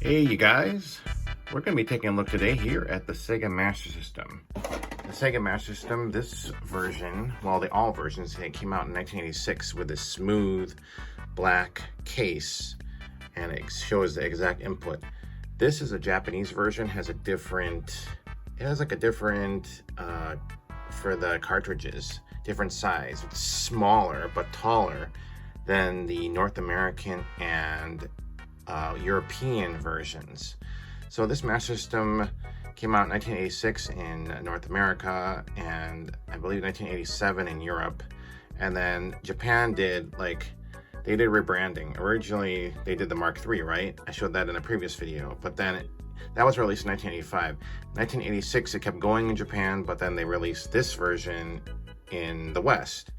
Hey you guys, we're going to be taking a look today here at the Sega Master System. The Sega Master System, this version, well all versions, it came out in 1986 with a smooth black case and it shows the exact input. This is a Japanese version, has a different, for the cartridges, different size. It's smaller but taller than the North American and European versions. So this Master System came out in 1986 in North America and I believe 1987 in Europe. And then Japan did they did rebranding. Originally they did the Mark III, right? I showed that in a previous video, but then that was released in 1985. 1986 it kept going in Japan, but then they released this version in the West.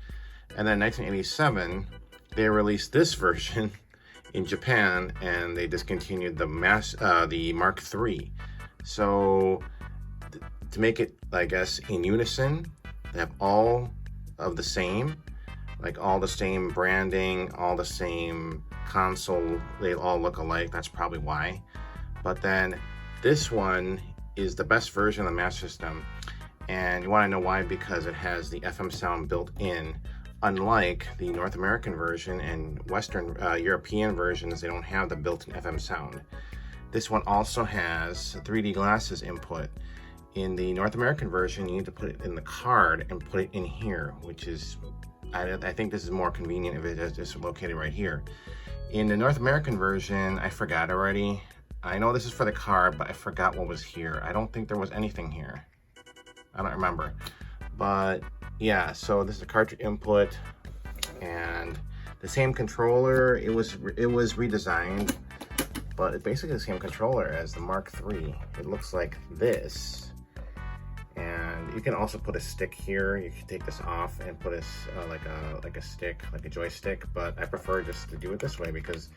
And then 1987 they released this version in Japan and they discontinued the Mark III. So to make it, I guess, in unison, they have all of the same, all the same branding, all the same console, they all look alike. That's probably why. But then this one is the best version of the Master System, and you want to know why? Because it has the FM sound built in. Unlike the North American version and Western European versions, they don't have the built-in FM sound. This one also has 3D glasses input. In the North American version, you need to put it in the card and put it in here, which is, I think this is more convenient if it is just located right here. In the North American version, I forgot already. I know this is for the card, but I forgot what was here. I don't think there was anything here. I don't remember. But yeah, so this is a cartridge input and the same controller. It was redesigned, but it's basically the same controller as the Mark III. It looks like this, and you can also put a stick here. You can take this off and put like a stick, like a joystick, but I prefer just to do it this way because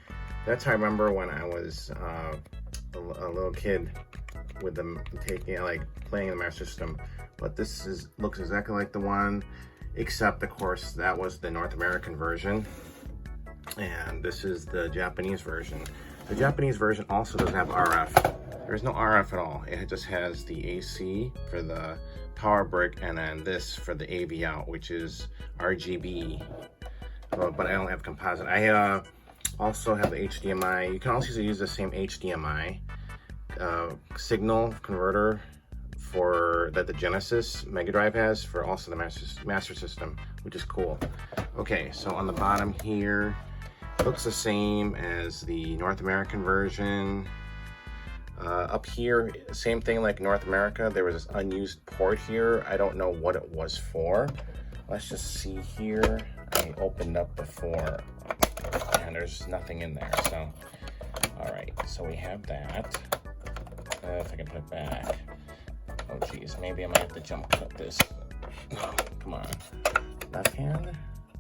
that's how I remember when I was a little kid with them playing the Master System. But this looks exactly like the one, except of course that was the North American version, and this is the Japanese version. The Japanese version also doesn't have RF. There's no RF at all. It just has the AC for the power brick, and then this for the AV out, which is RGB. But I don't have composite. I also have the HDMI. You can also use the same HDMI signal converter that the Genesis Mega Drive has for also the Master System, which is cool. Okay, so on the bottom here, it looks the same as the North American version. Up here, same thing like North America. There was this unused port here. I don't know what it was for. Let's just see here. I opened up before and there's nothing in there. So, all right, so we have that. If I can put it back. Oh geez, maybe I might have to jump cut this. Oh, come on. Left hand.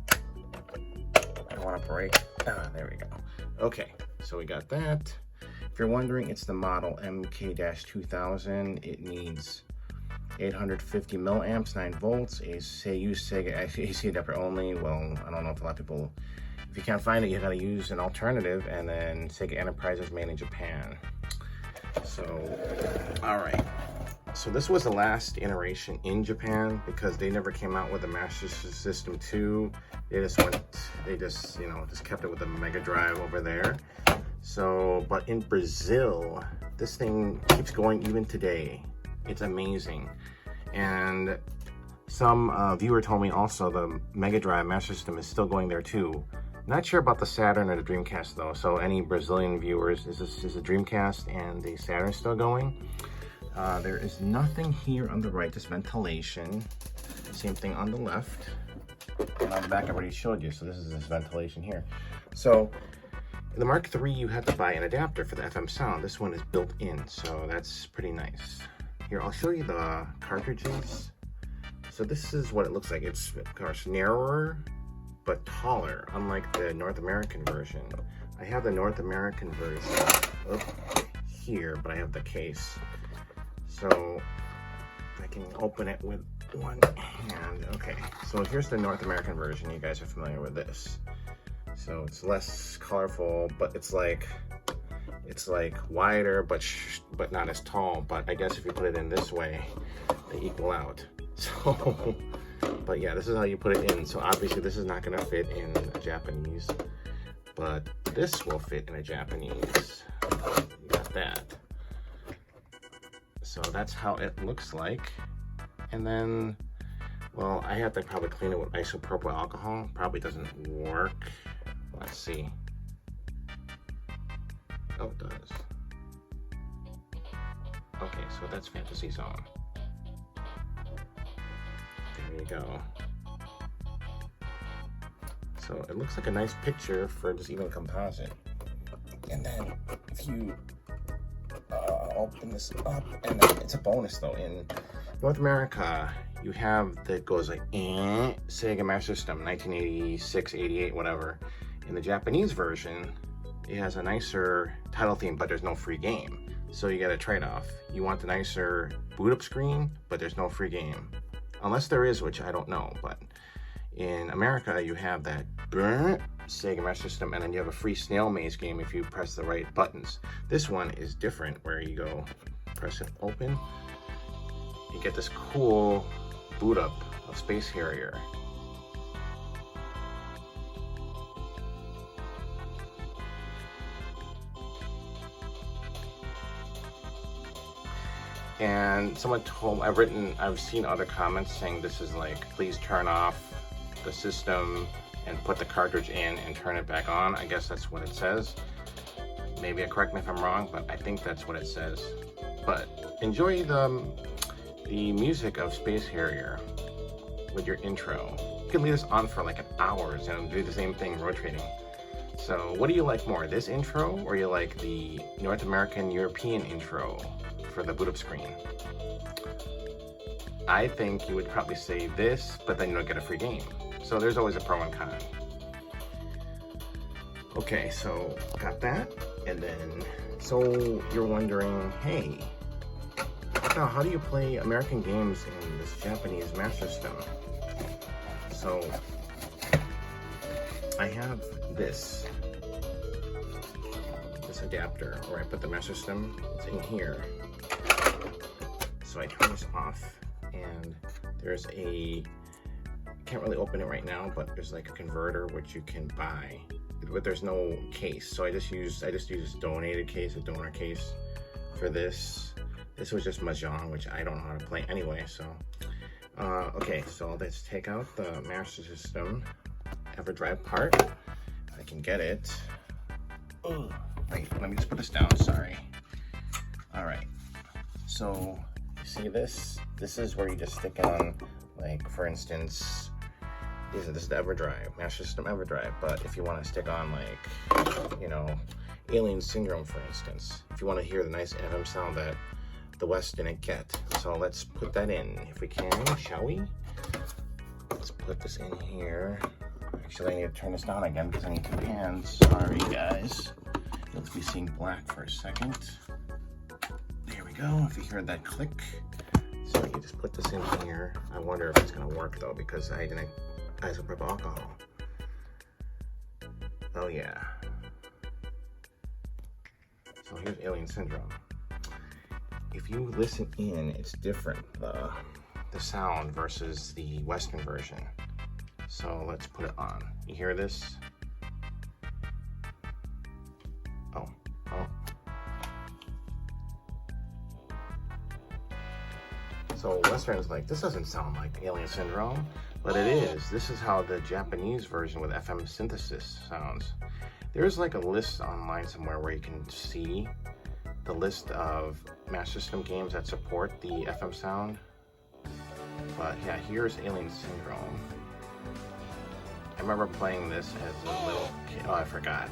I don't want to break. There we go. Okay, so we got that. If you're wondering, it's the model MK-2000. It needs 850 milliamps, 9 volts, use Sega AC adapter only. Well, I don't know if a lot of people, if you can't find it, you gotta use an alternative, and then Sega Enterprise is made in Japan. So, all right. So this was the last iteration in Japan because they never came out with a Master System 2. They just kept it with the Mega Drive over there. So, but in Brazil, this thing keeps going even today. It's amazing. And some viewer told me also the Mega Drive Master System is still going there too. Not sure about the Saturn or the Dreamcast though. So any Brazilian viewers, is the Dreamcast and the Saturn still going? There is nothing here on the right, just ventilation. Same thing on the left. And on the back I already showed you, so this is this ventilation here. So in the Mark III you had to buy an adapter for the FM sound. This one is built in, so that's pretty nice. Here, I'll show you the cartridges. So this is what it looks like. It's of course narrower, but taller, unlike the North American version. I have the North American version here, but I have the case. So I can open it with one hand. Okay, so here's the North American version. You guys are familiar with this. So it's less colorful, but it's like It's like wider, but not as tall. But I guess if you put it in this way, they equal out. So, but yeah, this is how you put it in. So obviously this is not gonna fit in a Japanese, but this will fit in a Japanese. You got that. So that's how it looks like. And then, well, I have to probably clean it with isopropyl alcohol. Probably doesn't work. Let's see. Oh, it does. Okay, so that's Fantasy Zone. There you go. So it looks like a nice picture for just even composite. And then if you open this up, and then it's a bonus though. In North America, you have that goes like Sega Master System, 1986, 88, whatever. In the Japanese version, it has a nicer title theme, but there's no free game. So you get a trade-off. You want the nicer boot up screen, but there's no free game. Unless there is, which I don't know, but in America, you have that Sega Master System, and then you have a free snail maze game if you press the right buttons. This one is different, where you go, press it open, you get this cool boot up of Space Harrier. And someone told, I've seen other comments saying this is like, please turn off the system and put the cartridge in and turn it back on. I guess that's what it says. Maybe correct me if I'm wrong, but I think that's what it says. But enjoy the music of Space Harrier with your intro. You can leave this on for like an hour and do the same thing rotating. So what do you like more, this intro or you like the North American European intro for the boot up screen? I think you would probably say this, but then you don't get a free game. So there's always a pro and con. Okay, so got that. And then, so you're wondering, hey, now how do you play American games in this Japanese Master System? So I have this adapter where I put the Master System. It's in here. So I turn this off, and there's a, can't really open it right now, but there's like a converter which you can buy, but there's no case. So I just use donated case, a donor case for this. This was just Mahjong, which I don't know how to play anyway. So okay, so let's take out the Master System EverDrive part. I can get it. Oh, wait, let me just put this down, sorry. All right, so you see this? This is where you just stick it on, like for instance, this is the EverDrive, Master System EverDrive. But if you want to stick on, like, you know, Alien Syndrome, for instance, if you want to hear the nice FM sound that the West didn't get. So let's put that in if we can, shall we? Let's put this in here. Actually, I need to turn this down again because I need two hands. Sorry, guys. Let's be seeing black for a second. There we go. If you hear that click. So you just put this in here. I wonder if it's going to work, though, because I didn't isopropyl alcohol. Oh, yeah. So here's Alien Syndrome. If you listen in, it's different, the sound versus the Western version. So let's put it on. You hear this? Oh. So Western's like, this doesn't sound like Alien Syndrome, but it is. This is how the Japanese version with FM synthesis sounds. There's like a list online somewhere where you can see the list of Master System games that support the FM sound. But yeah, here's Alien Syndrome. I remember playing this as a little kid. Oh, I forgot.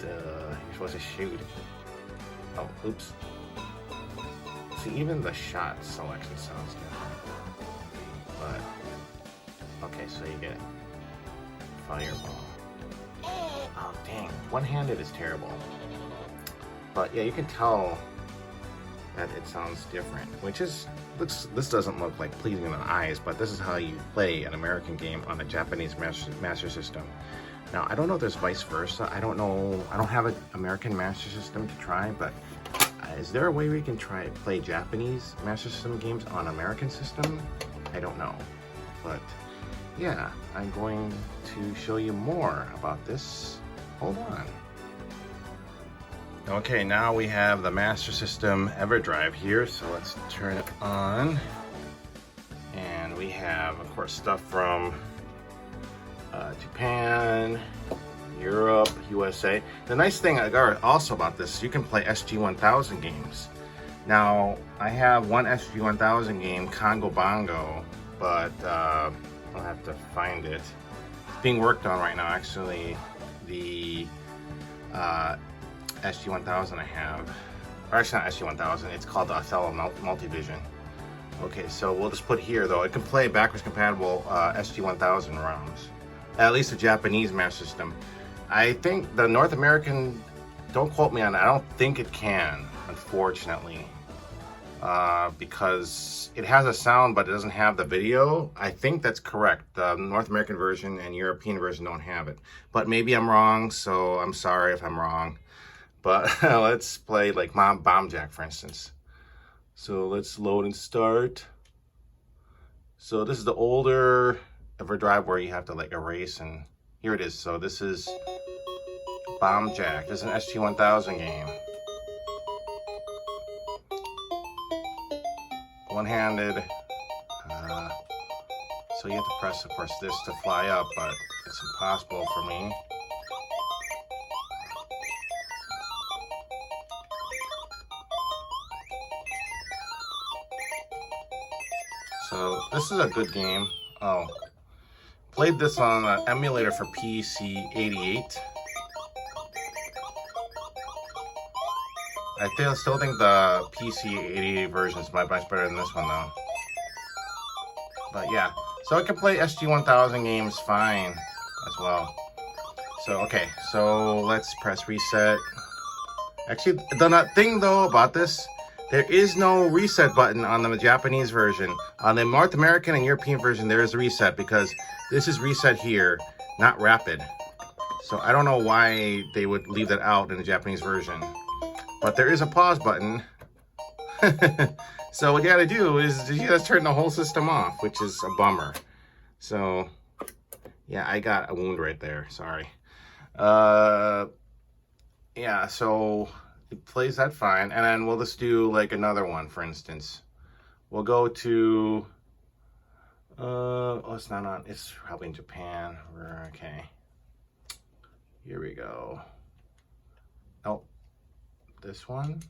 You're supposed to shoot. Oh, oops. See, even the shot selection sounds different. But, okay, so you get Fireball. Oh, dang. One-handed is terrible. But yeah, you can tell that it sounds different, which is, this doesn't look like pleasing in the eyes, but this is how you play an American game on a Japanese Master System. Now, I don't know if there's vice versa. I don't know. I don't have an American Master System to try, but is there a way we can play Japanese Master System games on American system? I don't know. But yeah, I'm going to show you more about this. Hold on. Okay, now we have the Master System EverDrive here, so let's turn it on. And we have, of course, stuff from Japan, Europe, USA. The nice thing also about this is you can play SG-1000 games. Now, I have one SG-1000 game, Congo Bongo, but I'll have to find it. It's being worked on right now, actually. The SG-1000 I have, or actually not SG-1000, it's called the Othello Multivision. Okay, so we'll just put here, though, it can play backwards compatible SG-1000 ROMs. At least the Japanese Master System. I think the North American, don't quote me on that, I don't think it can, unfortunately. Because it has a sound, but it doesn't have the video. I think that's correct. The North American version and European version don't have it. But maybe I'm wrong, so I'm sorry if I'm wrong. But let's play like Bomb Jack, for instance. So let's load and start. So this is the older EverDrive where you have to like erase, and here it is. So this is Bomb Jack. This is an SG-1000 game. One-handed. So you have to press, of course, this to fly up, but it's impossible for me. So this is a good game. Oh, played this on an emulator for PC-88. I still think the PC-88 version is much better than this one, though. But yeah, so I can play SG-1000 games fine as well. So okay, so let's press reset. Actually, the thing though about this, there is no reset button on the Japanese version. On the North American and European version, there is a reset because this is reset here, not rapid. So I don't know why they would leave that out in the Japanese version. But there is a pause button. So what you gotta do is you just turn the whole system off, which is a bummer. So yeah, I got a wound right there, sorry. Yeah, so it plays that fine. And then we'll just do like another one, for instance. We'll go to, oh, it's not on, it's probably in Japan. Okay. Here we go. Oh, this one?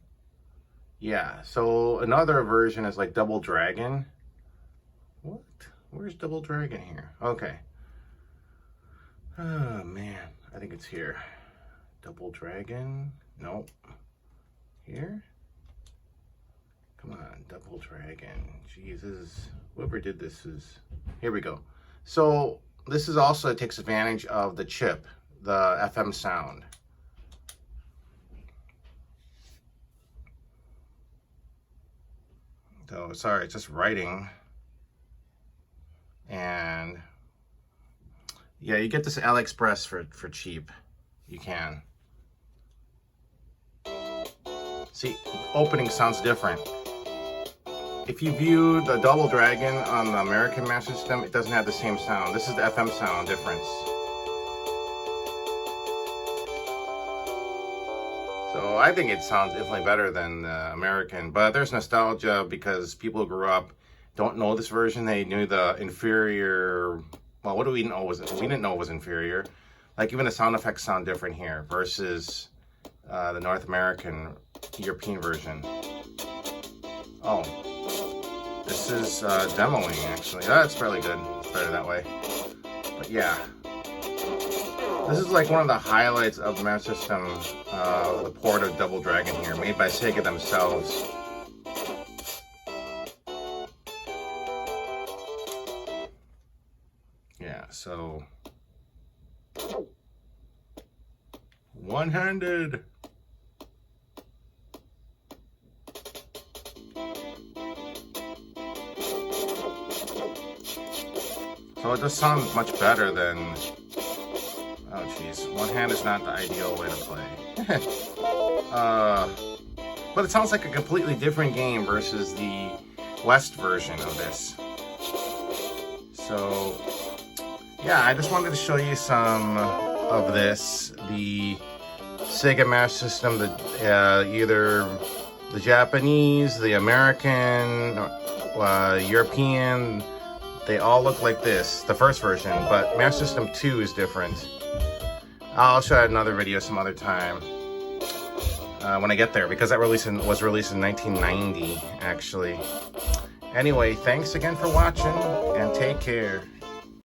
Yeah, so another version is like Double Dragon. What? Where's Double Dragon here? Okay. Oh man, I think it's here. Double Dragon. Nope. Here? Come on, Double Dragon. Jesus, whoever did this is... Here we go. So this is also, it takes advantage of the chip, the FM sound. So sorry, it's just writing. And yeah, you get this AliExpress for cheap. You can. See, opening sounds different. If you view the Double Dragon on the American Master System, it doesn't have the same sound. This is the FM sound difference. So I think it sounds definitely better than the American, but there's nostalgia because people who grew up don't know this version. They knew the inferior, well, what do we know? We didn't know it was inferior. Like even the sound effects sound different here versus the North American, European version. Oh, this is demoing actually. That's fairly good. It's better that way. But yeah. This is like one of the highlights of the Master System, the port of Double Dragon here, made by Sega themselves. Yeah, so... One-handed! So it just sounds much better than Oh jeez, one hand is not the ideal way to play. But it sounds like a completely different game versus the West version of this. So yeah, I just wanted to show you some of this. The Sega Master System, either the Japanese, the American, European, they all look like this, the first version, but Master System 2 is different. I'll show you another video some other time when I get there, because that was released in 1990, actually. Anyway, thanks again for watching, and take care.